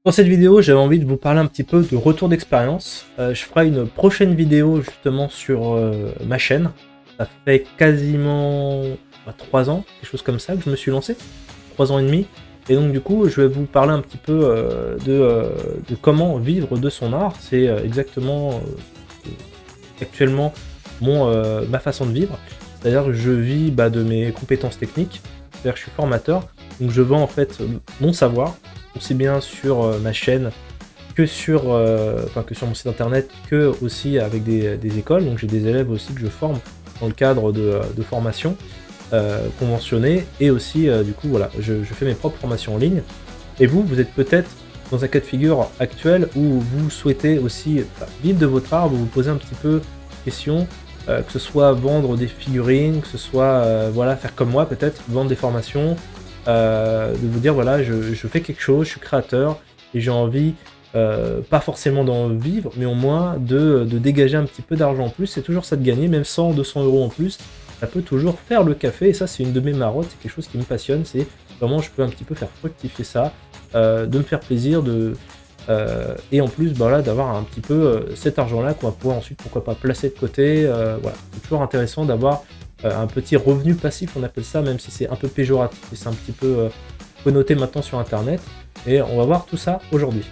Dans cette vidéo, j'avais envie de vous parler un petit peu de retour d'expérience. Je ferai une prochaine vidéo justement sur ma chaîne. Ça fait quasiment 3 ans, quelque chose comme ça, que je me suis lancé. 3 ans et demi. Et donc du coup, je vais vous parler un petit peu de comment vivre de son art. C'est exactement actuellement ma façon de vivre. C'est-à-dire que je vis de mes compétences techniques. C'est-à-dire que je suis formateur. Donc je vends en fait mon savoir, aussi bien sur ma chaîne que que sur mon site internet, que aussi avec des écoles. Donc j'ai des élèves aussi que je forme dans le cadre de formations conventionnées. Et aussi, du coup, voilà, je fais mes propres formations en ligne. Et vous êtes peut-être dans un cas de figure actuel où vous souhaitez aussi vivre de votre art, vous vous posez un petit peu question, que ce soit vendre des figurines, que ce soit voilà, faire comme moi peut-être, vendre des formations, de vous dire voilà, je fais quelque chose, je suis créateur et j'ai envie, pas forcément d'en vivre, mais au moins de dégager un petit peu d'argent en plus. C'est toujours ça de gagner, même 100, 200 euros en plus, ça peut toujours faire le café. Et ça, c'est une de mes marottes, c'est quelque chose qui me passionne. C'est vraiment, je peux un petit peu faire fructifier ça, de me faire plaisir, et en plus, voilà, d'avoir un petit peu cet argent-là qu'on va pouvoir ensuite, pourquoi pas, placer de côté. Voilà, c'est toujours intéressant d'avoir un petit revenu passif, on appelle ça, même si c'est un peu péjoratif et c'est un petit peu connoté maintenant sur Internet. Et on va voir tout ça aujourd'hui.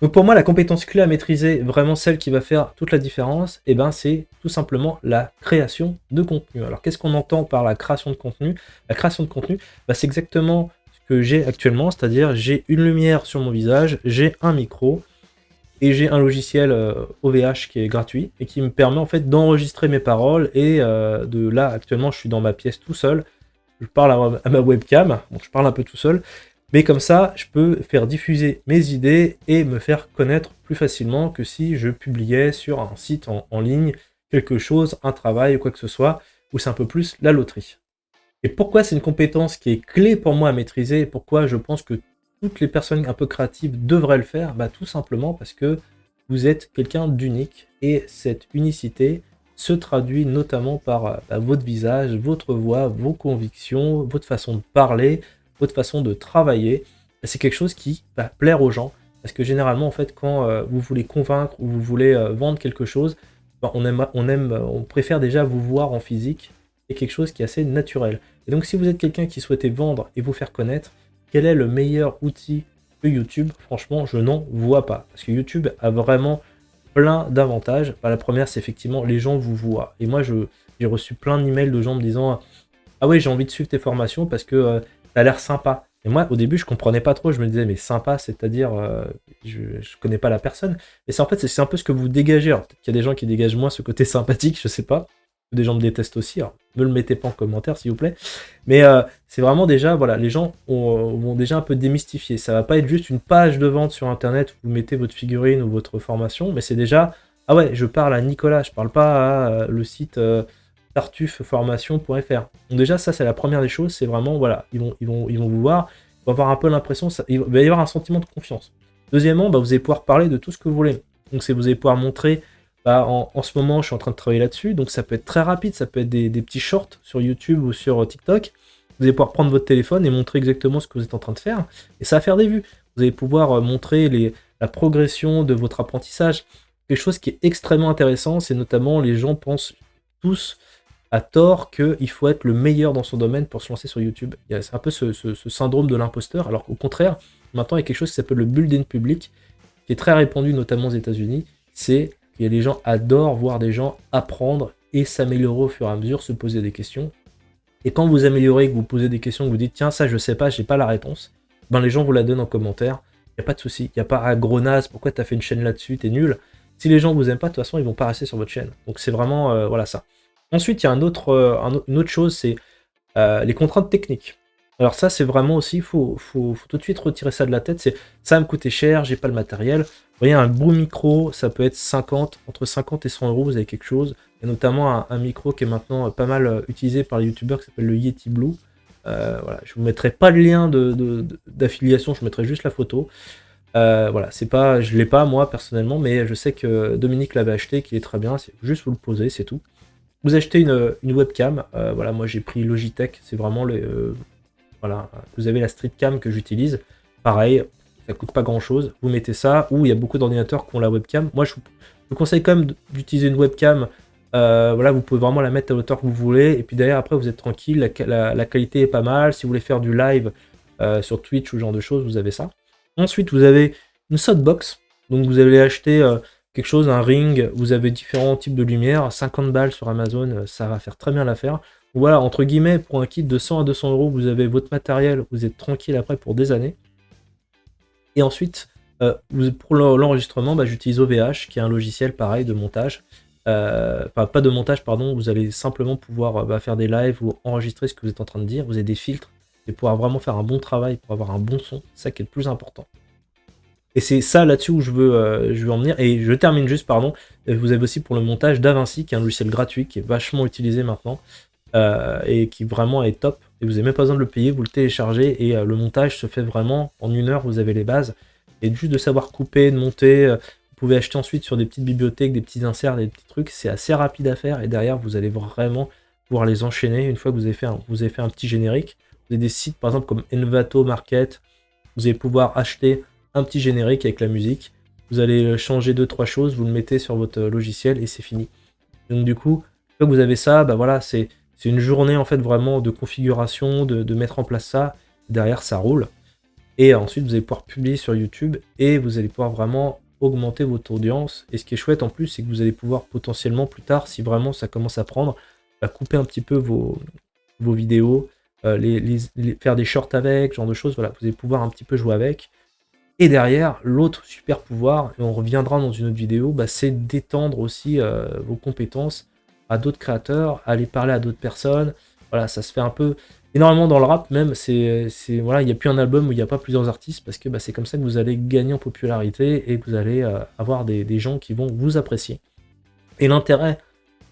Donc pour moi, la compétence clé à maîtriser, vraiment celle qui va faire toute la différence, et ben c'est tout simplement la création de contenu. Alors qu'est-ce qu'on entend par la création de contenu? La création de contenu, c'est exactement ce que j'ai actuellement, c'est-à-dire j'ai une lumière sur mon visage, j'ai un micro, et j'ai un logiciel OVH qui est gratuit, et qui me permet en fait d'enregistrer mes paroles, et de là, actuellement, je suis dans ma pièce tout seul, je parle à ma webcam, donc je parle un peu tout seul, mais comme ça, je peux faire diffuser mes idées et me faire connaître plus facilement que si je publiais sur un site en ligne quelque chose, un travail ou quoi que ce soit, où c'est un peu plus la loterie. Et pourquoi c'est une compétence qui est clé pour moi à maîtriser, et pourquoi je pense que toutes les personnes un peu créatives devraient le faire? Tout simplement parce que vous êtes quelqu'un d'unique, et cette unicité se traduit notamment par votre visage, votre voix, vos convictions, votre façon de parler, votre façon de travailler. C'est quelque chose qui va plaire aux gens, parce que généralement en fait quand vous voulez convaincre ou vous voulez vendre quelque chose, on préfère déjà vous voir en physique, et quelque chose qui est assez naturel. Et donc si vous êtes quelqu'un qui souhaitait vendre et vous faire connaître, quel est le meilleur outil que YouTube? Franchement, je n'en vois pas. Parce que YouTube a vraiment plein d'avantages. La première, c'est effectivement les gens vous voient. Et moi, j'ai reçu plein d'emails de gens me disant ah ouais, j'ai envie de suivre tes formations parce que ça a l'air sympa. Et moi, au début, je comprenais pas trop. Je me disais, mais sympa, c'est-à-dire, je connais pas la personne. Et c'est en fait, c'est un peu ce que vous dégagez. Alors, peut-être qu'il y a des gens qui dégagent moins ce côté sympathique, je sais pas. Des gens me détestent aussi. Alors, ne le mettez pas en commentaire, s'il vous plaît. Mais c'est vraiment déjà, voilà, les gens vont déjà un peu démystifier. Ça va pas être juste une page de vente sur Internet où vous mettez votre figurine ou votre formation, mais c'est déjà, ah ouais, je parle à Nicolas, je parle pas à le site tartuffeformation.fr. Donc déjà, ça, c'est la première des choses, c'est vraiment, voilà, ils vont vous voir, ils vont avoir un peu l'impression, il va y avoir un sentiment de confiance. Deuxièmement, vous allez pouvoir parler de tout ce que vous voulez. Donc vous allez pouvoir montrer, en ce moment, je suis en train de travailler là-dessus, donc ça peut être très rapide, ça peut être des petits shorts sur YouTube ou sur TikTok. Vous allez pouvoir prendre votre téléphone et montrer exactement ce que vous êtes en train de faire, et ça va faire des vues. Vous allez pouvoir montrer la progression de votre apprentissage. Quelque chose qui est extrêmement intéressant, c'est notamment les gens pensent tous à tort qu'il faut être le meilleur dans son domaine pour se lancer sur YouTube. C'est un peu ce syndrome de l'imposteur, alors qu'au contraire, maintenant il y a quelque chose qui s'appelle le building public, qui est très répandu notamment aux États-Unis. C'est que les gens adorent voir des gens apprendre et s'améliorer au fur et à mesure, se poser des questions. Et quand vous améliorez, que vous posez des questions, que vous dites tiens, ça je sais pas, j'ai pas la réponse, les gens vous la donnent en commentaire. Il n'y a pas de souci, il n'y a pas à gros naze, pourquoi t'as fait une chaîne là-dessus, t'es nul. Si les gens vous aiment pas, de toute façon, ils vont pas rester sur votre chaîne. Donc c'est vraiment voilà ça. Ensuite, il y a une autre chose, c'est les contraintes techniques. Alors ça, c'est vraiment aussi, faut tout de suite retirer ça de la tête. Ça va me coûter cher, j'ai pas le matériel. Vous voyez, un bon micro, ça peut être entre 50 et 100 euros, vous avez quelque chose. Il y a notamment un micro qui est maintenant pas mal utilisé par les youtubeurs, qui s'appelle le Yeti Blue. Voilà, je vous mettrai pas le lien d'affiliation, je mettrai juste la photo. Voilà, c'est pas, je l'ai pas moi personnellement, mais je sais que Dominique l'avait acheté, qu'il est très bien. C'est juste vous le posez, c'est tout. Vous achetez une webcam. Voilà, moi j'ai pris Logitech, c'est vraiment Voilà, vous avez la Streetcam que j'utilise. Pareil, ça coûte pas grand-chose. Vous mettez ça, ou il y a beaucoup d'ordinateurs qui ont la webcam. Moi, je vous conseille quand même d'utiliser une webcam. Voilà, vous pouvez vraiment la mettre à l'auteur que vous voulez. Et puis derrière, après, vous êtes tranquille. La qualité est pas mal. Si vous voulez faire du live sur Twitch ou ce genre de choses, vous avez ça. Ensuite, vous avez une softbox. Donc, vous allez acheter quelque chose, un ring. Vous avez différents types de lumière. 50 balles sur Amazon, ça va faire très bien l'affaire. Voilà, entre guillemets, pour un kit de 100 à 200 euros, vous avez votre matériel. Vous êtes tranquille après pour des années. Et ensuite, pour l'enregistrement, j'utilise OVH, qui est un logiciel pareil de montage. Pas de montage, pardon, vous allez simplement pouvoir faire des lives ou enregistrer ce que vous êtes en train de dire. Vous avez des filtres et pouvoir vraiment faire un bon travail pour avoir un bon son. C'est ça qui est le plus important. Et c'est ça là-dessus où je veux en venir. Et je termine juste, pardon. Vous avez aussi pour le montage DaVinci, qui est un logiciel gratuit, qui est vachement utilisé maintenant. Et qui vraiment est top. Et vous n'avez même pas besoin de le payer, vous le téléchargez et le montage se fait vraiment en 1 heure, vous avez les bases. Et juste de savoir couper, de monter, vous pouvez acheter ensuite sur des petites bibliothèques, des petits inserts, des petits trucs, c'est assez rapide à faire et derrière vous allez vraiment pouvoir les enchaîner une fois que vous avez fait un petit générique. Vous avez des sites par exemple comme Envato Market, vous allez pouvoir acheter un petit générique avec la musique, vous allez changer 2-3 choses, vous le mettez sur votre logiciel et c'est fini. Donc du coup, une fois que vous avez ça, voilà, c'est une journée en fait vraiment de configuration, de mettre en place ça. Derrière, ça roule. Et ensuite, vous allez pouvoir publier sur YouTube et vous allez pouvoir vraiment augmenter votre audience. Et ce qui est chouette en plus, c'est que vous allez pouvoir potentiellement plus tard, si vraiment ça commence à prendre, couper un petit peu vos vidéos, faire des shorts avec, ce genre de choses. Voilà, vous allez pouvoir un petit peu jouer avec. Et derrière, l'autre super pouvoir, et on reviendra dans une autre vidéo, c'est d'étendre aussi vos compétences à d'autres créateurs, aller parler à d'autres personnes. Voilà, ça se fait un peu énormément dans le rap même. Voilà, il n'y a plus un album où il n'y a pas plusieurs artistes parce que c'est comme ça que vous allez gagner en popularité et que vous allez avoir des gens qui vont vous apprécier. Et l'intérêt,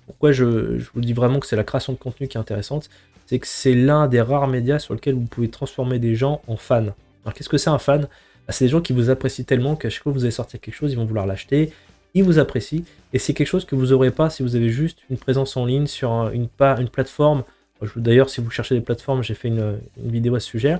pourquoi je vous dis vraiment que c'est la création de contenu qui est intéressante, c'est que c'est l'un des rares médias sur lequel vous pouvez transformer des gens en fans. Alors qu'est-ce que c'est un fan ? C'est des gens qui vous apprécient tellement qu'à chaque fois que vous allez sortir quelque chose, ils vont vouloir l'acheter. Ils vous apprécient et c'est quelque chose que vous n'aurez pas si vous avez juste une présence en ligne sur une plateforme. D'ailleurs, si vous cherchez des plateformes, j'ai fait une vidéo à ce sujet.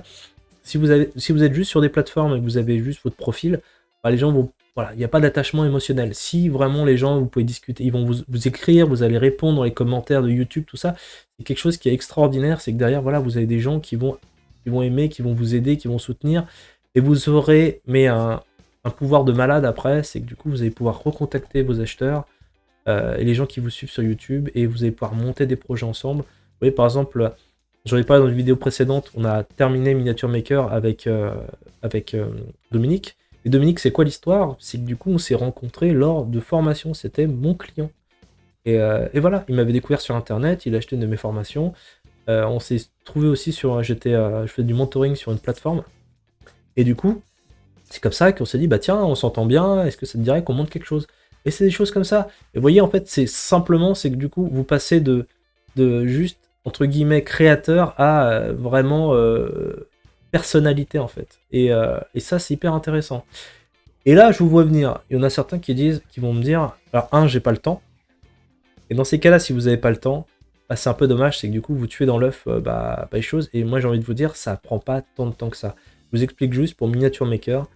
Si vous êtes juste sur des plateformes et que vous avez juste votre profil, les gens vont... Voilà, il n'y a pas d'attachement émotionnel. Si vraiment les gens, vous pouvez discuter, ils vont vous écrire, vous allez répondre dans les commentaires de YouTube, tout ça, c'est quelque chose qui est extraordinaire. C'est que derrière, voilà, vous avez des gens qui vont aimer, qui vont vous aider, qui vont soutenir. Et vous aurez un pouvoir de malade après, c'est que du coup, vous allez pouvoir recontacter vos acheteurs et les gens qui vous suivent sur YouTube et vous allez pouvoir monter des projets ensemble. Vous voyez, par exemple, j'en ai parlé dans une vidéo précédente, on a terminé Miniature Maker avec Dominique. Et Dominique, c'est quoi l'histoire? C'est que du coup, on s'est rencontrés lors de formation, c'était mon client. Et voilà, il m'avait découvert sur Internet, il a acheté une de mes formations. On s'est trouvé aussi je fais du mentoring sur une plateforme. Et du coup, c'est comme ça qu'on s'est dit, tiens, on s'entend bien, est-ce que ça te dirait qu'on monte quelque chose? Et c'est des choses comme ça. Et vous voyez, en fait, c'est que du coup, vous passez de juste, entre guillemets, créateur à vraiment personnalité, en fait. Et ça, c'est hyper intéressant. Et là, je vous vois venir. Il y en a certains qui vont me dire, alors j'ai pas le temps. Et dans ces cas-là, si vous n'avez pas le temps, c'est un peu dommage, c'est que du coup, vous tuez dans l'œuf les choses. Et moi, j'ai envie de vous dire, ça prend pas tant de temps que ça. Je vous explique juste, pour Miniature Maker,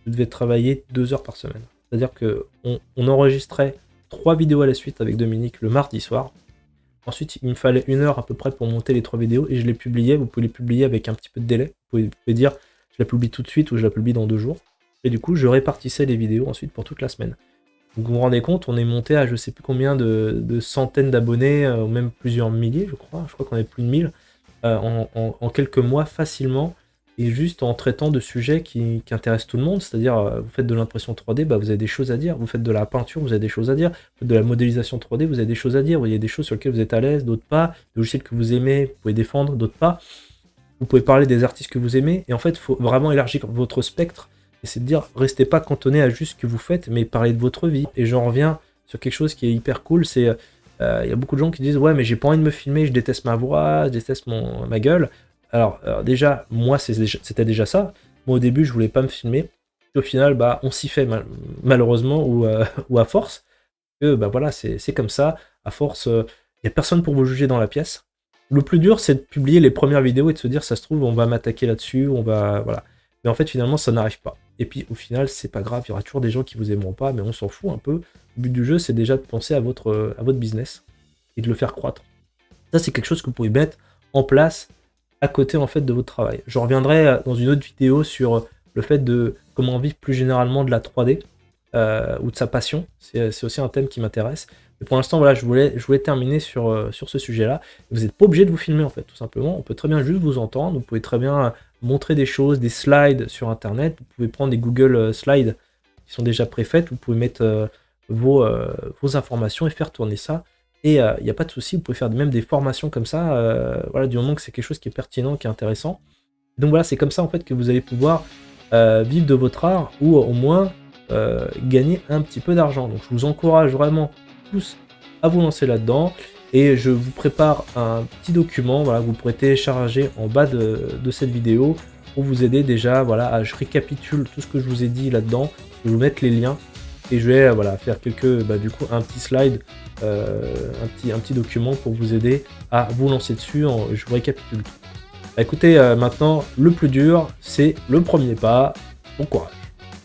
vous devez travailler 2 heures par semaine. C'est-à-dire qu'on enregistrait 3 vidéos à la suite avec Dominique le mardi soir. Ensuite, il me fallait 1 heure à peu près pour monter les 3 vidéos et je les publiais. Vous pouvez les publier avec un petit peu de délai. Vous pouvez dire, je la publie tout de suite ou je la publie dans 2 jours. Et du coup, je répartissais les vidéos ensuite pour toute la semaine. Donc vous vous rendez compte, on est monté à je sais plus combien de centaines d'abonnés, ou même plusieurs milliers, je crois. Je crois qu'on est plus de 1000 en quelques mois facilement. Et juste en traitant de sujets qui intéressent tout le monde, c'est-à-dire vous faites de l'impression 3D, vous avez des choses à dire, vous faites de la peinture, vous avez des choses à dire, vous faites de la modélisation 3D, vous avez des choses à dire, vous voyez des choses sur lesquelles vous êtes à l'aise, d'autres pas, des logiciels que vous aimez, vous pouvez défendre, d'autres pas, vous pouvez parler des artistes que vous aimez, et en fait, il faut vraiment élargir votre spectre, et c'est de dire, restez pas cantonné à juste ce que vous faites, mais parlez de votre vie. Et j'en reviens sur quelque chose qui est hyper cool, c'est, il y a beaucoup de gens qui disent, ouais, mais j'ai pas envie de me filmer, je déteste ma voix, je déteste ma gueule. Alors déjà, moi c'était déjà ça. Moi au début je voulais pas me filmer. Et au final, on s'y fait malheureusement ou à force. Que voilà, c'est comme ça. À force, il n'y a personne pour vous juger dans la pièce. Le plus dur, c'est de publier les premières vidéos et de se dire, ça se trouve, on va m'attaquer là-dessus, on va... Voilà. Mais en fait, finalement, ça n'arrive pas. Et puis, au final, c'est pas grave, il y aura toujours des gens qui vous aimeront pas, mais on s'en fout un peu. Le but du jeu, c'est déjà de penser à votre business et de le faire croître. Ça, c'est quelque chose que vous pouvez mettre en place à côté, en fait, de votre travail. Je reviendrai dans une autre vidéo sur le fait de comment vivre plus généralement de la 3D ou de sa passion. C'est aussi un thème qui m'intéresse. Mais pour l'instant, voilà, je voulais terminer sur ce sujet-là. Vous n'êtes pas obligé de vous filmer, en fait, tout simplement. On peut très bien juste vous entendre. Vous pouvez très bien montrer des choses, des slides sur Internet. Vous pouvez prendre des Google Slides qui sont déjà préfaites. Vous pouvez mettre vos informations et faire tourner ça. Et il n'y a pas de souci, vous pouvez faire même des formations comme ça, voilà, du moment que c'est quelque chose qui est pertinent, qui est intéressant. Donc voilà, c'est comme ça en fait que vous allez pouvoir vivre de votre art ou au moins gagner un petit peu d'argent. Donc je vous encourage vraiment tous à vous lancer là-dedans. Et je vous prépare un petit document, voilà, que vous pourrez télécharger en bas de cette vidéo pour vous aider déjà, voilà, je récapitule tout ce que je vous ai dit là-dedans, je vais vous mettre les liens et je vais voilà, faire du coup, un petit slide, un petit document pour vous aider à vous lancer dessus, je vous récapitule tout. Bah, écoutez, maintenant, le plus dur, c'est le premier pas, bon courage.